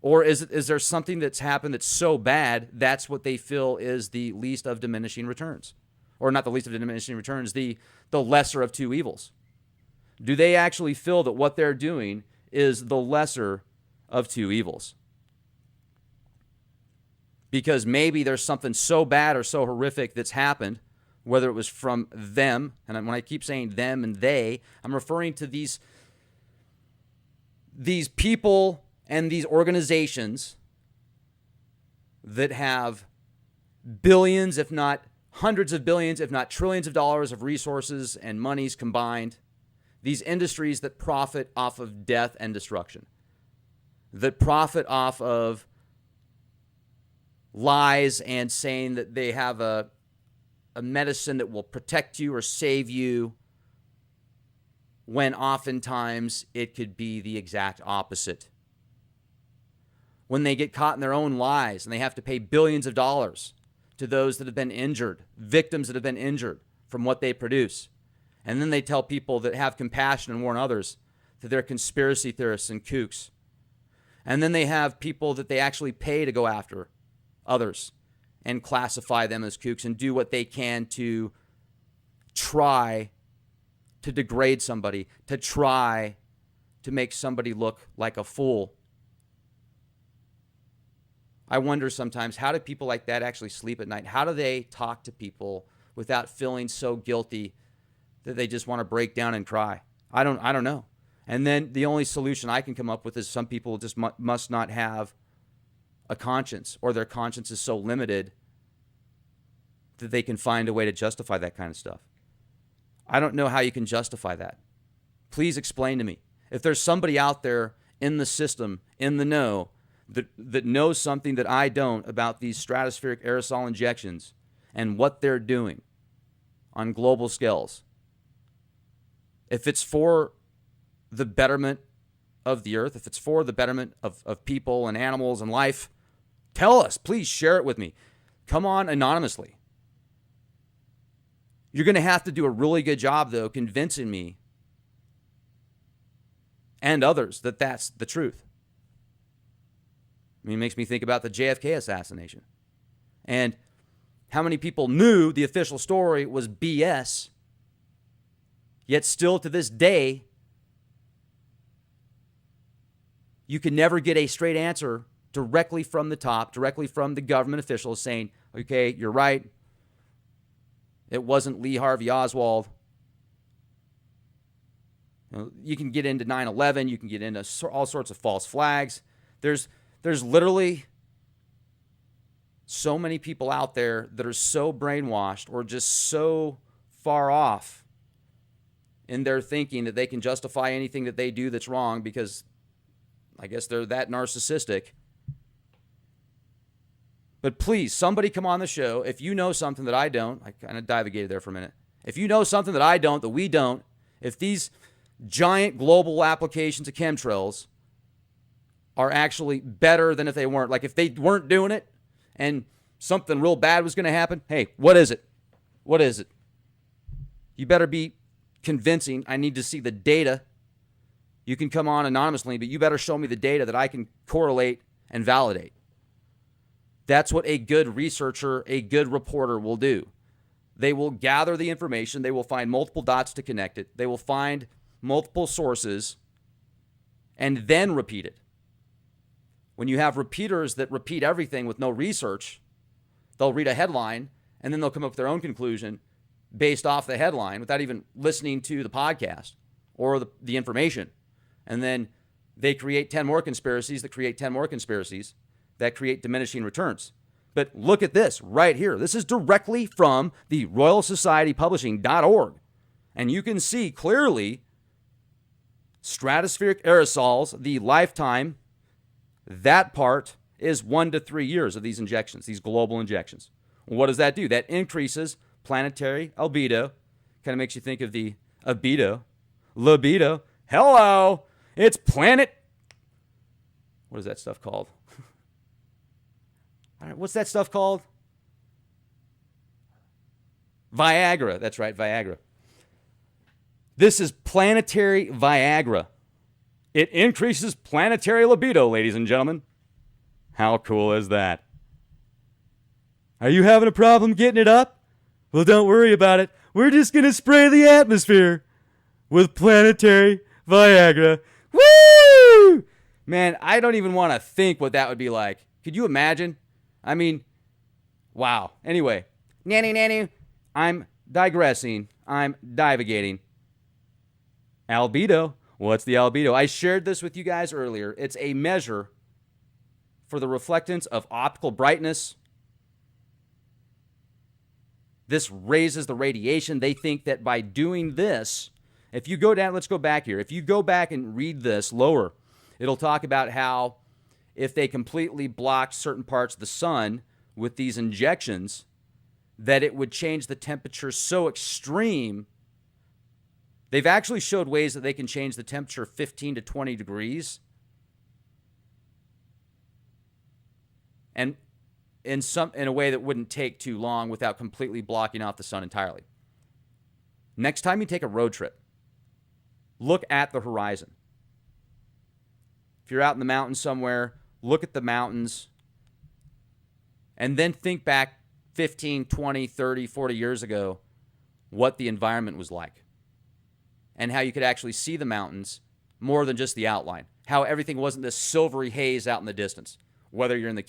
Or is there something that's happened that's so bad that's what they feel is the least of diminishing returns? Or not the least of diminishing returns, the lesser of two evils. Do they actually feel that what they're doing is the lesser of two evils? Because maybe there's something so bad or so horrific that's happened, whether it was from them, and when I keep saying them and they, I'm referring to these people and these organizations that have billions, if not hundreds of billions, if not trillions of dollars of resources and monies combined. These industries that profit off of death and destruction, that profit off of lies and saying that they have a medicine that will protect you or save you, when oftentimes it could be the exact opposite. When they get caught in their own lies and they have to pay billions of dollars to those that have been injured, victims that have been injured from what they produce. And then they tell people that have compassion and warn others that they're conspiracy theorists and kooks. And then they have people that they actually pay to go after others and classify them as kooks and do what they can to try to degrade somebody, to try to make somebody look like a fool. I wonder sometimes, how do people like that actually sleep at night? How do they talk to people without feeling so guilty that they just want to break down and cry? I don't know. And then the only solution I can come up with is some people just must not have a conscience, or their conscience is so limited that they can find a way to justify that kind of stuff. I don't know how you can justify that. Please explain to me. If there's somebody out there in the system, in the know, that knows something that I don't about these stratospheric aerosol injections and what they're doing on global scales, if it's for the betterment of the earth, if it's for the betterment of people and animals and life, tell us. Please share it with me. Come on anonymously. You're going to have to do a really good job, though, convincing me and others that that's the truth. I mean, it makes me think about the JFK assassination and how many people knew the official story was BS, yet still to this day, you can never get a straight answer directly from the top, directly from the government officials saying, okay, you're right. It wasn't Lee Harvey Oswald. You can get into 9/11. You can get into all sorts of false flags. There's literally so many people out there that are so brainwashed or just so far off in their thinking that they can justify anything that they do that's wrong because I guess they're that narcissistic. But please, somebody come on the show. If you know something that I don't, I kind of divagated there for a minute. If you know something that I don't, that we don't, if these giant global applications of chemtrails are actually better than if they weren't, like if they weren't doing it and something real bad was going to happen, hey, what is it? What is it? You better be convincing. I need to see the data. You can come on anonymously, but you better show me the data that I can correlate and validate. That's what a good researcher, a good reporter will do. They will gather the information. They will find multiple dots to connect it. They will find multiple sources and then repeat it. When you have repeaters that repeat everything with no research, they'll read a headline and then they'll come up with their own conclusion based off the headline without even listening to the podcast or the information. And then they create 10 more conspiracies that create 10 more conspiracies that create diminishing returns. But look at this right here. This is directly from the RoyalSocietyPublishing.org. And you can see clearly stratospheric aerosols, the lifetime, that part is 1 to 3 years of these injections, these global injections. What does that do? That increases planetary albedo. Kind of makes you think of the libido. Hello, it's planet. What is that stuff called? All right, what's that stuff called? Viagra. That's right, Viagra. This is planetary Viagra. It increases planetary libido, ladies and gentlemen. How cool is that? Are you having a problem getting it up? Well, don't worry about it. We're just going to spray the atmosphere with planetary Viagra. Woo! Man, I don't even want to think what that would be like. Could you imagine? I mean, wow. Anyway, nanny, I'm digressing. I'm divagating. Albedo. What's the albedo? I shared this with you guys earlier. It's a measure for the reflectance of optical brightness. This raises the radiation. They think that by doing this, if you go down, let's go back here. If you go back and read this lower, it'll talk about how if they completely blocked certain parts of the sun with these injections, that it would change the temperature so extreme. They've actually showed ways that they can change the temperature 15 to 20 degrees. And in a way that wouldn't take too long without completely blocking out the sun entirely. Next time you take a road trip, look at the horizon. If you're out in the mountains somewhere, look at the mountains and then think back 15, 20, 30, 40 years ago what the environment was like and how you could actually see the mountains more than just the outline, how everything wasn't this silvery haze out in the distance, whether you're in the